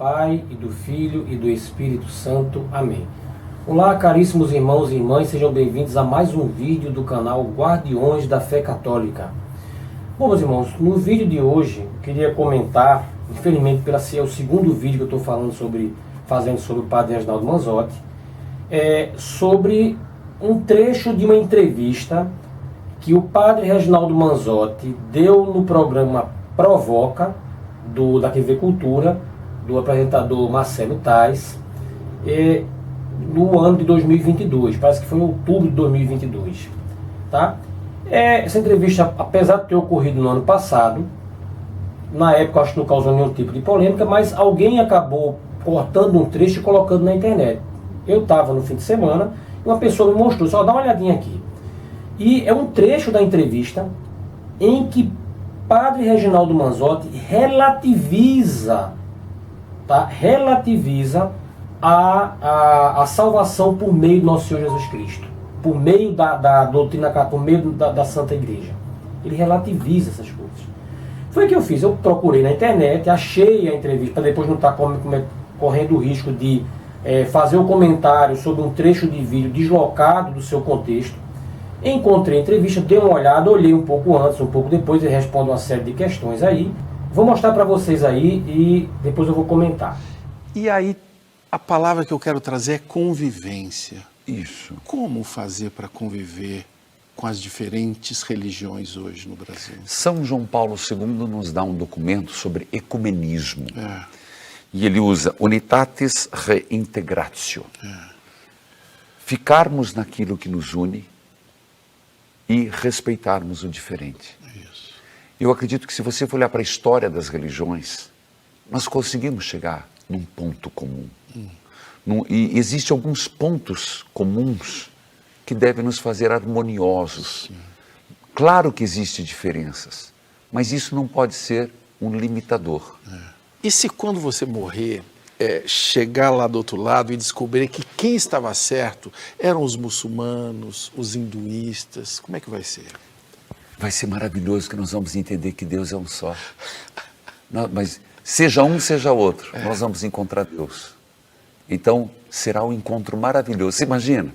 Pai, e do Filho, e do Espírito Santo. Amém. Olá, caríssimos irmãos e irmãs, sejam bem-vindos a mais um vídeo do canal Guardiões da Fé Católica. Bom, meus irmãos, no vídeo de hoje, eu queria comentar, infelizmente, pela ser o segundo vídeo que eu estou fazendo sobre o Padre Reginaldo Manzotti, sobre um trecho de uma entrevista que o Padre Reginaldo Manzotti deu no programa Provoca, da TV Cultura, do apresentador Marcelo Tais, no ano de 2022, parece que foi em outubro de 2022, tá? Essa entrevista, apesar de ter ocorrido no ano passado, na época acho que não causou nenhum tipo de polêmica, mas alguém acabou cortando um trecho e colocando na internet. Eu estava no fim de semana e uma pessoa me mostrou, só dá uma olhadinha aqui. E é um trecho da entrevista em que Padre Reginaldo Manzotti relativiza a salvação por meio do nosso Senhor Jesus Cristo, por meio da doutrina católica, por meio da Santa Igreja. Ele relativiza essas coisas. Foi o que eu fiz, eu procurei na internet, achei a entrevista, para depois não estar correndo o risco de fazer um comentário sobre um trecho de vídeo deslocado do seu contexto. Encontrei a entrevista, dei uma olhada, olhei um pouco antes, um pouco depois, e respondo uma série de questões aí. Vou mostrar para vocês aí e depois eu vou comentar. E aí, a palavra que eu quero trazer é convivência. Isso. Como fazer para conviver com as diferentes religiões hoje no Brasil? São João Paulo II nos dá um documento sobre ecumenismo. E ele usa unitatis reintegratio. Ficarmos naquilo que nos une e respeitarmos o diferente. Isso. Eu acredito que se você for olhar para a história das religiões, nós conseguimos chegar num ponto comum. E existem alguns pontos comuns que devem nos fazer harmoniosos. Sim. Claro que existem diferenças, mas isso não pode ser um limitador. E se quando você morrer, chegar lá do outro lado e descobrir que quem estava certo eram os muçulmanos, os hinduístas, como é que vai ser? Vai ser maravilhoso, que nós vamos entender que Deus é um só. Não, mas seja um, seja outro, nós vamos encontrar Deus. Então, será um encontro maravilhoso. Você imagina?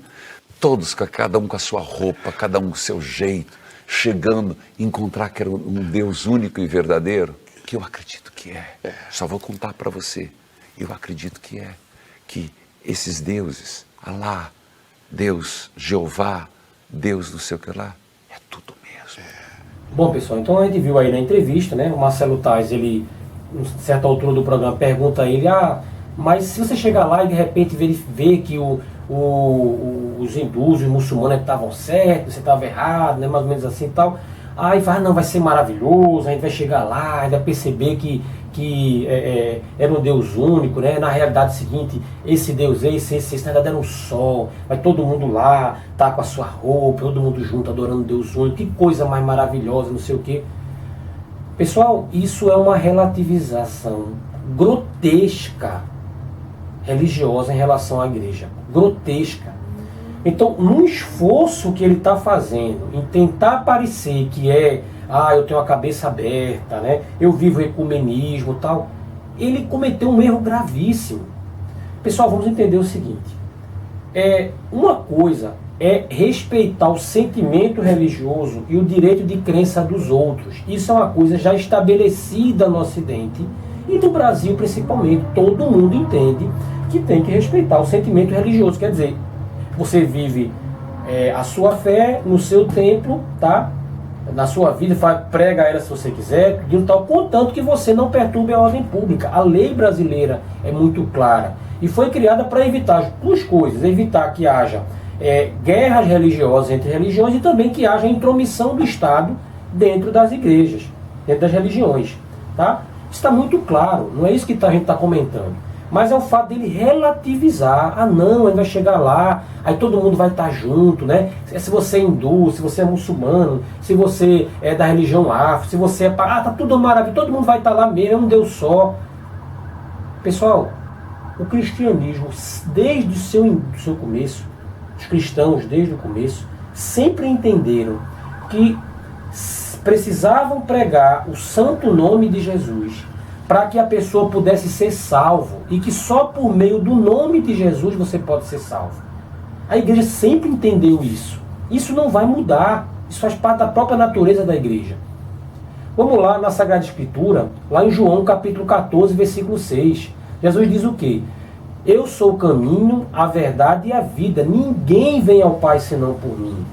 Todos, cada um com a sua roupa, cada um com o seu jeito, chegando, encontrar que era um Deus único e verdadeiro, que eu acredito que é. Só vou contar para você. Eu acredito que esses deuses, Alá, Deus, Jeová, Deus não sei o que lá, é tudo mesmo. Bom, pessoal, então a gente viu aí na entrevista, né, o Marcelo Tais, ele, em certa altura do programa, pergunta a ele, mas se você chegar lá e de repente ver que os hindus e os muçulmanos estavam certos, você estava errado, né, mais ou menos assim e tal, aí fala, não, vai ser maravilhoso, a gente vai chegar lá, a gente vai perceber que era um Deus único, né? Na realidade seguinte, esse Deus, esse na verdade era um sol, vai todo mundo lá, tá com a sua roupa, todo mundo junto adorando Deus único, que coisa mais maravilhosa, não sei o quê. Pessoal, isso é uma relativização grotesca religiosa em relação à igreja, grotesca. Então, no esforço que ele está fazendo em tentar parecer que eu tenho a cabeça aberta, né? Eu vivo ecumenismo e tal, ele cometeu um erro gravíssimo. Pessoal, vamos entender o seguinte. Uma coisa é respeitar o sentimento religioso e o direito de crença dos outros. Isso é uma coisa já estabelecida no Ocidente e no Brasil principalmente. Todo mundo entende que tem que respeitar o sentimento religioso. Quer dizer, você vive a sua fé no seu templo, tá? Na sua vida, prega ela se você quiser, contanto que você não perturbe a ordem pública. A lei brasileira é muito clara e foi criada para evitar duas coisas: evitar que haja guerras religiosas entre religiões e também que haja intromissão do Estado dentro das igrejas, dentro das religiões, tá? Isso está muito claro, não é isso que a gente está comentando. Mas é o fato dele relativizar. Não, ele vai chegar lá, aí todo mundo vai estar junto, né? Se você é hindu, se você é muçulmano, se você é da religião afro, se você tá tudo maravilhoso, todo mundo vai estar lá mesmo, é um Deus só. Pessoal, o cristianismo, desde o seu começo, os cristãos, desde o começo, sempre entenderam que precisavam pregar o santo nome de Jesus para que a pessoa pudesse ser salvo e que só por meio do nome de Jesus você pode ser salvo. A igreja sempre entendeu isso. Isso não vai mudar. Isso faz parte da própria natureza da igreja. Vamos lá na Sagrada Escritura, lá em João capítulo 14, versículo 6. Jesus diz o quê? Eu sou o caminho, a verdade e a vida. Ninguém vem ao Pai senão por mim.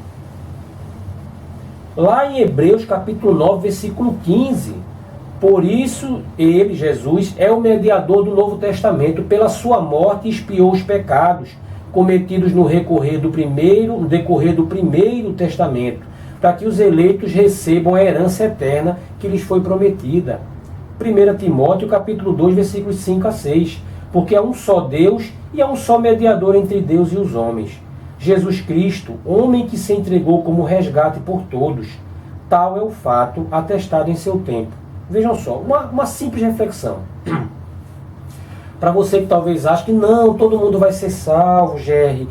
Lá em Hebreus capítulo 9, versículo 15. Por isso, ele, Jesus, é o mediador do Novo Testamento. Pela sua morte expiou os pecados cometidos no decorrer do primeiro testamento, para que os eleitos recebam a herança eterna que lhes foi prometida. 1 Timóteo capítulo 2, versículos 5 a 6. Porque há um só Deus e há um só mediador entre Deus e os homens, Jesus Cristo, homem que se entregou como resgate por todos. Tal é o fato atestado em seu tempo. Vejam só, uma simples reflexão. Para você que talvez ache que não, todo mundo vai ser salvo, Jerry,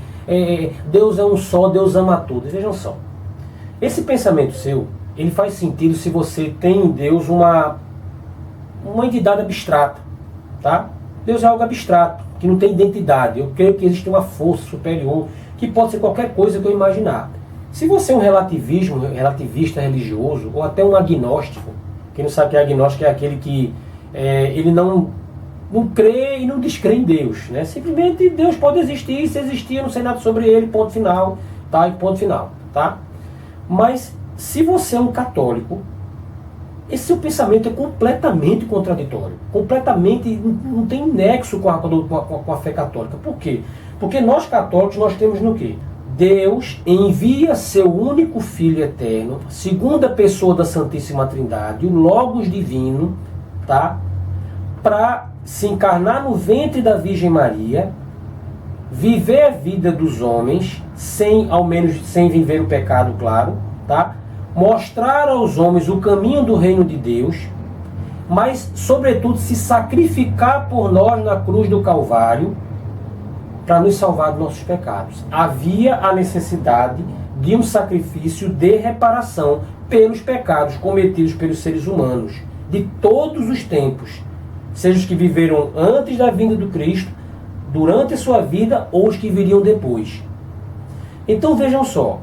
Deus é um só, Deus ama tudo. Vejam só, esse pensamento seu, ele faz sentido se você tem em Deus uma entidade abstrata, tá? Deus é algo abstrato, que não tem identidade. Eu creio que existe uma força superior, que pode ser qualquer coisa que eu imaginar. Se você é um relativista religioso, ou até um agnóstico, quem não sabe que é agnóstico é aquele que ele não crê e não descrê em Deus, né? Simplesmente Deus pode existir, se existir eu não sei nada sobre ele, ponto final, tá? E ponto final, tá? Mas se você é um católico, esse seu pensamento é completamente contraditório, completamente, não tem nexo com a fé católica. Por quê? Porque nós católicos, nós temos no quê? Deus envia seu único Filho eterno, segunda pessoa da Santíssima Trindade, o Logos Divino, tá? Para se encarnar no ventre da Virgem Maria, viver a vida dos homens, sem viver o pecado, claro, tá? Mostrar aos homens o caminho do reino de Deus, mas, sobretudo, se sacrificar por nós na cruz do Calvário, para nos salvar dos nossos pecados. Havia a necessidade de um sacrifício de reparação pelos pecados cometidos pelos seres humanos, de todos os tempos, seja os que viveram antes da vinda do Cristo, durante a sua vida, ou os que viriam depois. Então vejam só,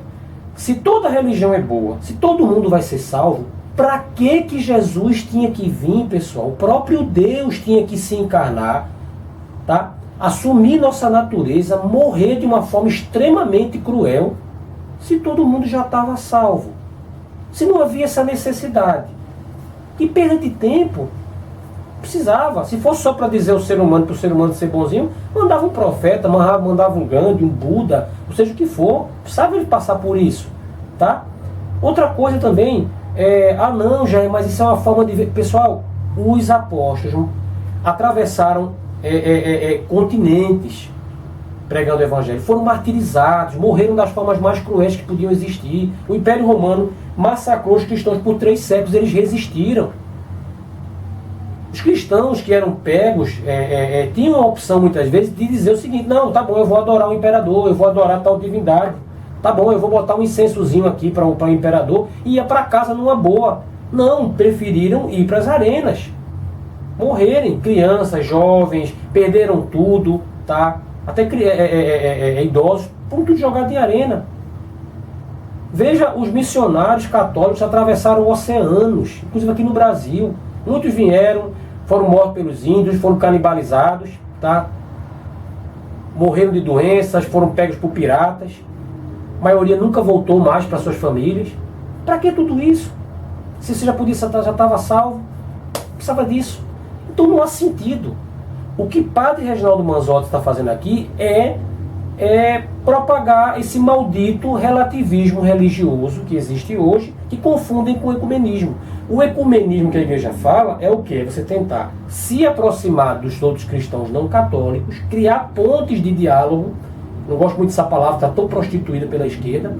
se toda religião é boa, se todo mundo vai ser salvo, para que Jesus tinha que vir, pessoal? O próprio Deus tinha que se encarnar, tá? Assumir nossa natureza, morrer de uma forma extremamente cruel, se todo mundo já estava salvo. Se não havia essa necessidade. Que perda de tempo. Precisava. Se fosse só para dizer ao ser humano, para o ser humano ser bonzinho, mandava um profeta, mandava um Gandhi, um Buda, ou seja o que for. Precisava ele passar por isso. Tá? Outra coisa também, não, Jair, mas isso é uma forma de ver. Pessoal, os apóstolos atravessaram continentes pregando o Evangelho, foram martirizados, morreram das formas mais cruéis que podiam existir. O Império Romano massacrou os cristãos por 3 séculos, eles resistiram. Os cristãos que eram pegos tinham a opção muitas vezes de dizer o seguinte: não, tá bom, eu vou adorar o imperador, eu vou adorar tal divindade, tá bom, eu vou botar um incensozinho aqui para o imperador, e ia para casa numa boa. Não, preferiram ir para as arenas, morrerem, crianças, jovens, perderam tudo, tá? Até idosos, foram tudo jogado em arena. Veja, os missionários católicos atravessaram oceanos, inclusive aqui no Brasil. Muitos vieram, foram mortos pelos índios, foram canibalizados, tá? Morreram de doenças, foram pegos por piratas. A maioria nunca voltou mais para suas famílias. Para que tudo isso? Se você já estava salvo, precisava disso. Então não há sentido. O que Padre Reginaldo Manzotti está fazendo aqui é propagar esse maldito relativismo religioso que existe hoje, que confundem com o ecumenismo. O ecumenismo que a igreja fala é o quê? Você tentar se aproximar dos outros cristãos não católicos, criar pontes de diálogo, não gosto muito dessa palavra, está tão prostituída pela esquerda,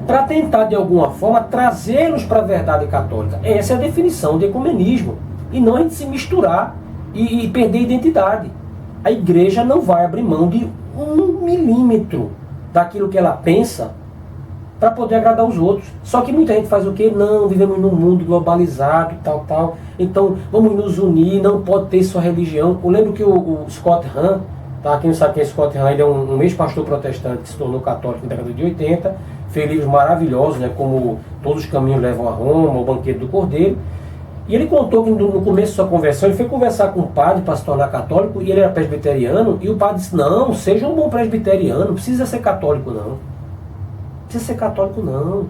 para tentar de alguma forma trazê-los para a verdade católica. Essa é a definição de ecumenismo, e não a gente se misturar e perder a identidade. A igreja não vai abrir mão de 1 milímetro daquilo que ela pensa para poder agradar os outros. Só que muita gente faz o quê? Não, vivemos num mundo globalizado, tal, então vamos nos unir, não pode ter sua religião. Eu lembro que o Scott Hahn, tá? Quem não sabe quem é Scott Hahn, ele é um ex-pastor protestante que se tornou católico na década de 80, fez livros maravilhosos, né, como Todos os Caminhos Levam a Roma, O Banquete do Cordeiro. E ele contou que no começo da sua conversão, ele foi conversar com um padre para se tornar católico, e ele era presbiteriano, e o padre disse, não, seja um bom presbiteriano, não precisa ser católico não. Não precisa ser católico não.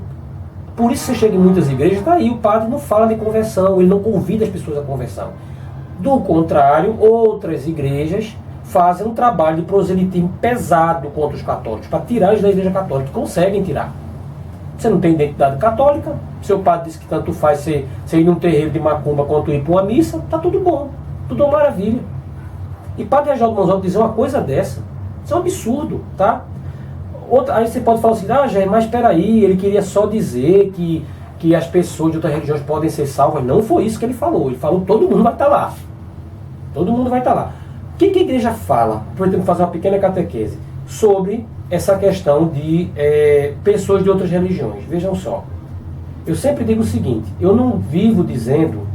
Por isso você chega em muitas igrejas, tá aí, o padre não fala de conversão, ele não convida as pessoas à conversão. Do contrário, outras igrejas fazem um trabalho de proselitismo pesado contra os católicos, para tirar eles da igreja católica, conseguem tirar. Você não tem identidade católica, seu padre disse que tanto faz você ir num terreiro de macumba quanto ir para uma missa, tá tudo bom, tudo uma maravilha. E padre Reginaldo Manzotti dizer uma coisa dessa, isso é um absurdo, tá? Aí você pode falar assim, Jair, mas espera aí, ele queria só dizer que as pessoas de outras religiões podem ser salvas. Não foi isso que ele falou todo mundo vai estar lá. Todo mundo vai estar lá. O que a igreja fala? Podemos fazer uma pequena catequese sobre essa questão de pessoas de outras religiões. Vejam só, eu sempre digo o seguinte, eu não vivo dizendo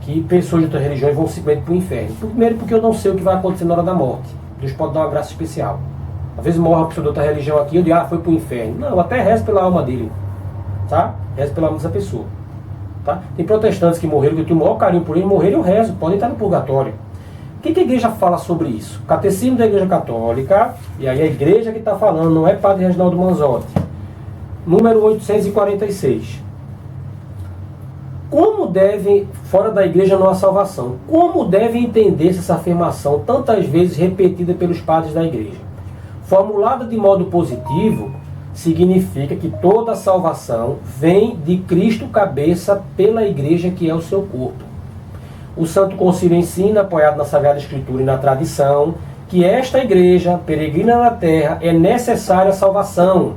que pessoas de outras religiões vão simplesmente para o inferno. Primeiro porque eu não sei o que vai acontecer na hora da morte. Deus pode dar uma graça especial. Às vezes morre uma pessoa de outra religião aqui, eu digo, foi para o inferno. Não, eu até rezo pela alma dele, tá? Rezo pela alma dessa pessoa, tá? Tem protestantes que morreram, que eu tenho o maior carinho por eles, morreram, eu rezo, podem estar no purgatório. O que a igreja fala sobre isso? O Catecismo da Igreja Católica, e aí a igreja que está falando, não é padre Reginaldo Manzotti, número 846. Como deve, fora da igreja não há salvação, como deve entender-se essa afirmação tantas vezes repetida pelos padres da igreja? Formulada de modo positivo, significa que toda a salvação vem de Cristo cabeça pela igreja que é o seu corpo. O Santo Concílio ensina, apoiado na Sagrada Escritura e na tradição, que esta igreja, peregrina na terra, é necessária a salvação.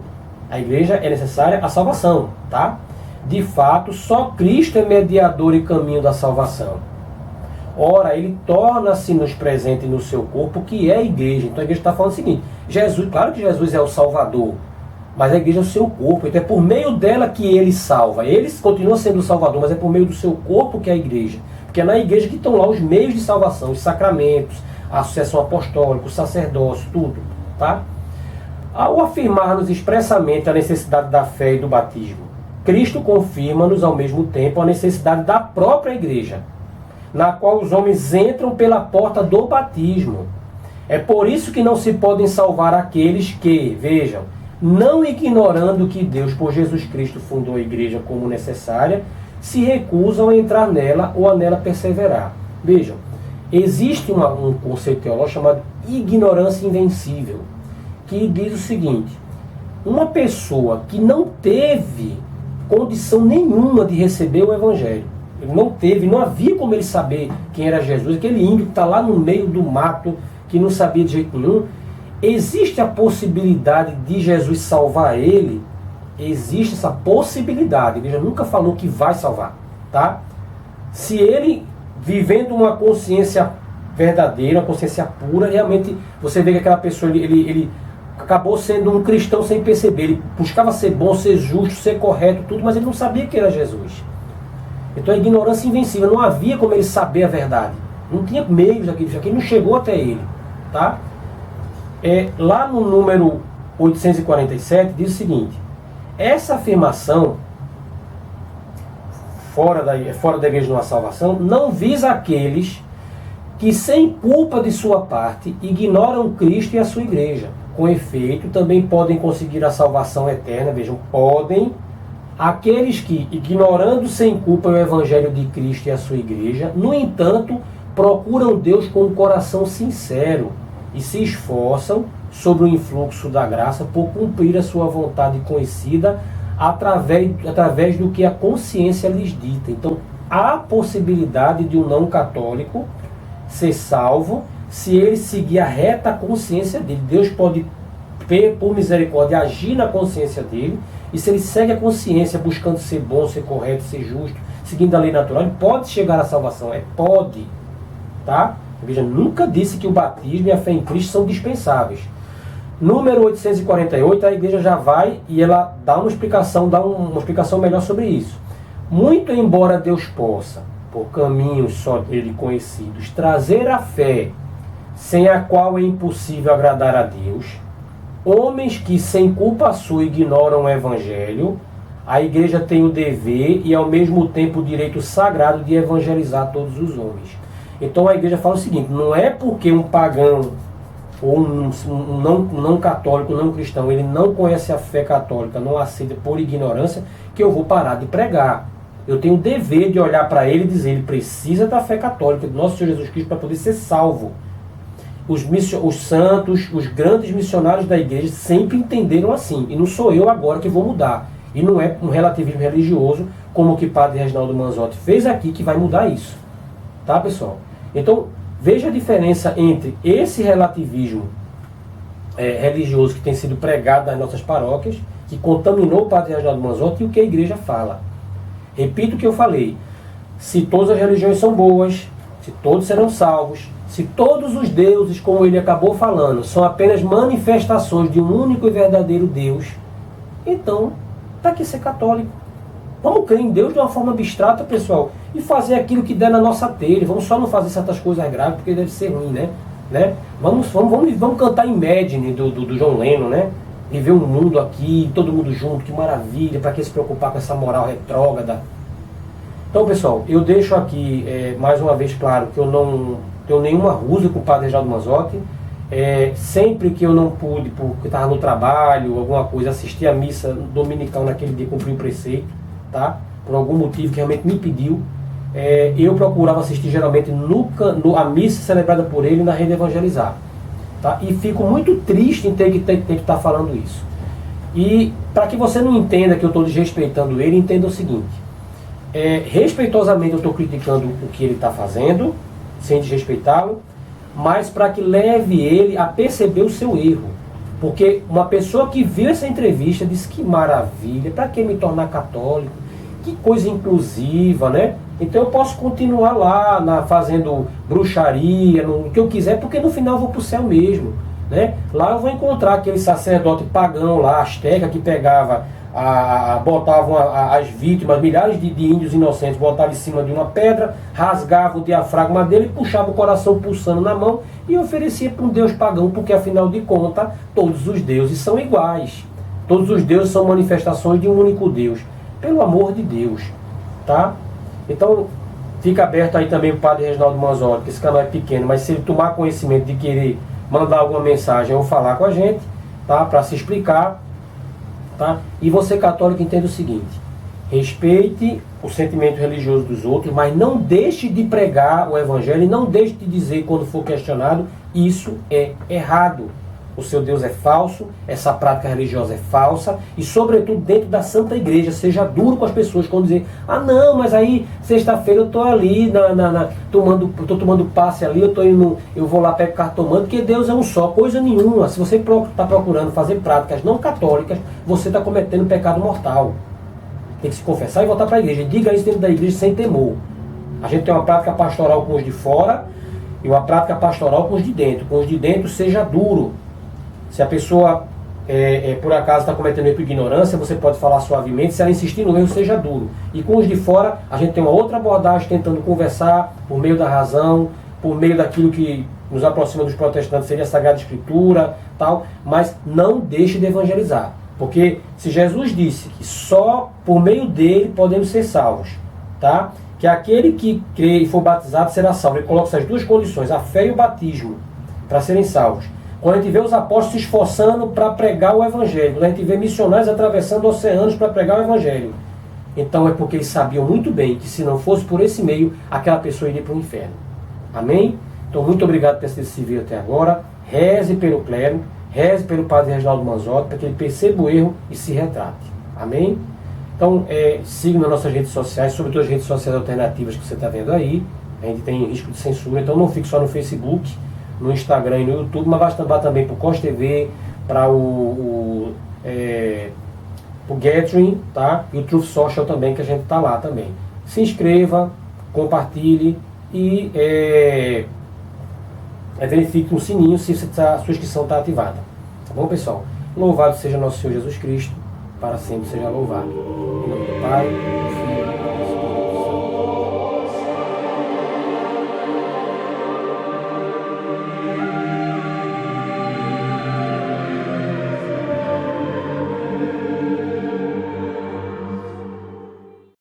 A igreja é necessária a salvação, tá? De fato, só Cristo é mediador e caminho da salvação. Ora, ele torna-se-nos presente no seu corpo, que é a igreja. Então a igreja está falando o seguinte, Jesus, claro que Jesus é o Salvador, mas a igreja é o seu corpo, então é por meio dela que ele salva. Ele continua sendo o Salvador, mas é por meio do seu corpo que é a igreja. Porque é na igreja que estão lá os meios de salvação, os sacramentos, a sucessão apostólica, o sacerdócio, tudo, tá? Ao afirmar-nos expressamente a necessidade da fé e do batismo, Cristo confirma-nos ao mesmo tempo a necessidade da própria igreja, na qual os homens entram pela porta do batismo. É por isso que não se podem salvar aqueles que, vejam, não ignorando que Deus, por Jesus Cristo, fundou a igreja como necessária, se recusam a entrar nela ou a nela perseverar. Vejam, existe um conceito teológico chamado ignorância invencível, que diz o seguinte, uma pessoa que não teve condição nenhuma de receber o Evangelho, ele não teve, não havia como ele saber quem era Jesus, aquele índio que está lá no meio do mato, que não sabia de jeito nenhum, existe a possibilidade de Jesus salvar ele? Existe essa possibilidade, a igreja nunca falou que vai salvar, tá? Se ele, vivendo uma consciência verdadeira, uma consciência pura, realmente você vê que aquela pessoa, ele acabou sendo um cristão sem perceber, ele buscava ser bom, ser justo, ser correto, tudo, mas ele não sabia que era Jesus. Então a ignorância invencível, não havia como ele saber a verdade, não tinha meios aqui não chegou até ele, tá? Lá no número 847 diz o seguinte, essa afirmação, fora da igreja não há salvação, não visa aqueles que sem culpa de sua parte ignoram Cristo e a sua igreja. Com efeito, também podem conseguir a salvação eterna, vejam, podem aqueles que, ignorando sem culpa o Evangelho de Cristo e a sua igreja, no entanto, procuram Deus com um coração sincero e se esforçam sobre o influxo da graça por cumprir a sua vontade conhecida através do que a consciência lhes dita. Então, há possibilidade de um não católico ser salvo se ele seguir a reta consciência dele. Deus pode, por misericórdia, agir na consciência dele, e se ele segue a consciência buscando ser bom, ser correto, ser justo, seguindo a lei natural, ele pode chegar à salvação, pode, tá? A igreja nunca disse que o batismo e a fé em Cristo são dispensáveis. Número 848, a igreja já vai e ela dá uma explicação melhor sobre isso. Muito embora Deus possa, por caminhos só dele conhecidos, trazer a fé, sem a qual é impossível agradar a Deus, homens que sem culpa sua ignoram o Evangelho, a igreja tem o dever e ao mesmo tempo o direito sagrado de evangelizar todos os homens. Então a igreja fala o seguinte, não é porque um pagão ou um não católico, não cristão, ele não conhece a fé católica, não aceita por ignorância, que eu vou parar de pregar. Eu tenho o dever de olhar para ele e dizer, ele precisa da fé católica, do nosso Senhor Jesus Cristo, para poder ser salvo. Os santos, os grandes missionários da igreja sempre entenderam assim, e não sou eu agora que vou mudar. E não é um relativismo religioso, como o que Padre Reginaldo Manzotti fez aqui, que vai mudar isso. Tá, pessoal? Então, veja a diferença entre esse relativismo religioso que tem sido pregado nas nossas paróquias, que contaminou o Padre Reginaldo Manzotti, e o que a igreja fala. Repito o que eu falei. Se todas as religiões são boas, se todos serão salvos, se todos os deuses, como ele acabou falando, são apenas manifestações de um único e verdadeiro Deus, então, para que ser católico? Vamos crer em Deus de uma forma abstrata, pessoal, e fazer aquilo que der na nossa telha. Vamos só não fazer certas coisas graves, porque deve ser ruim, né? Vamos cantar Imagine do John Lennon, né? Viver um mundo aqui, todo mundo junto, que maravilha, para que se preocupar com essa moral retrógrada? Então, pessoal, eu deixo aqui, mais uma vez, claro, que eu não tenho nenhuma rusa com o Padre Reginaldo Manzotti. Sempre que eu não pude, porque estava no trabalho, alguma coisa, assistir a missa dominical naquele dia, cumprir o preceito, tá? Por algum motivo que realmente me pediu, eu procurava assistir geralmente a missa celebrada por ele na Rede Evangelizar. Tá? E fico muito triste em ter que estar falando isso. E para que você não entenda que eu estou desrespeitando ele, entenda o seguinte: respeitosamente eu estou criticando o que ele está fazendo, sem desrespeitá-lo, mas para que leve ele a perceber o seu erro. Porque uma pessoa que viu essa entrevista disse que maravilha, para que me tornar católico? Que coisa inclusiva, né? Então eu posso continuar lá fazendo bruxaria, no que eu quiser, porque no final eu vou para o céu mesmo, né? Lá eu vou encontrar aquele sacerdote pagão lá, asteca, que pegava, botavam as vítimas, milhares de índios inocentes, botavam em cima de uma pedra, rasgava o diafragma dele, puxava o coração pulsando na mão e oferecia para um deus pagão, porque afinal de contas todos os deuses são iguais. Todos os deuses são manifestações de um único Deus. Pelo amor de Deus, tá? Então, fica aberto aí também o Padre Reginaldo Manzotti, que esse canal é pequeno, mas se ele tomar conhecimento de querer mandar alguma mensagem ou falar com a gente, tá? Para se explicar, tá? E você, católico, entenda o seguinte: respeite o sentimento religioso dos outros, mas não deixe de pregar o Evangelho e não deixe de dizer, quando for questionado, isso é errado. O seu Deus é falso, essa prática religiosa é falsa, e sobretudo dentro da Santa Igreja, seja duro com as pessoas quando dizer, não, mas aí sexta-feira eu estou ali, estou tomando passe ali, eu vou lá pego cartomante, porque Deus é um só, coisa nenhuma. Se você está procurando fazer práticas não católicas, você está cometendo pecado mortal. Tem que se confessar e voltar para a igreja. Diga isso dentro da igreja sem temor. A gente tem uma prática pastoral com os de fora e uma prática pastoral com os de dentro. Com os de dentro, seja duro. Se a pessoa, por acaso, está cometendo erro por ignorância, você pode falar suavemente. Se ela insistir no erro, seja duro. E com os de fora, a gente tem uma outra abordagem, tentando conversar por meio da razão, por meio daquilo que nos aproxima dos protestantes, seria a Sagrada Escritura, tal. Mas não deixe de evangelizar. Porque se Jesus disse que só por meio dele podemos ser salvos, tá? Que aquele que crê e for batizado será salvo. Ele coloca essas duas condições, a fé e o batismo, para serem salvos. Quando a gente vê os apóstolos se esforçando para pregar o Evangelho, quando a gente vê missionários atravessando oceanos para pregar o Evangelho, então é porque eles sabiam muito bem que se não fosse por esse meio, aquela pessoa iria para o inferno. Amém? Então muito obrigado por ter sido civil até agora. Reze pelo clero, reze pelo Padre Reginaldo Manzotti, para que ele perceba o erro e se retrate. Amém? Então siga nas nossas redes sociais, sobretudo as redes sociais alternativas que você está vendo aí. A gente tem risco de censura, então não fique só no Facebook, no Instagram e no YouTube, mas vá também para o COS TV, para o Gathering, tá? E o Truth Social também, que a gente está lá também. Se inscreva, compartilhe e verifique no sininho se a sua inscrição está ativada. Tá bom, pessoal? Louvado seja nosso Senhor Jesus Cristo, para sempre seja louvado. Em nome do Pai,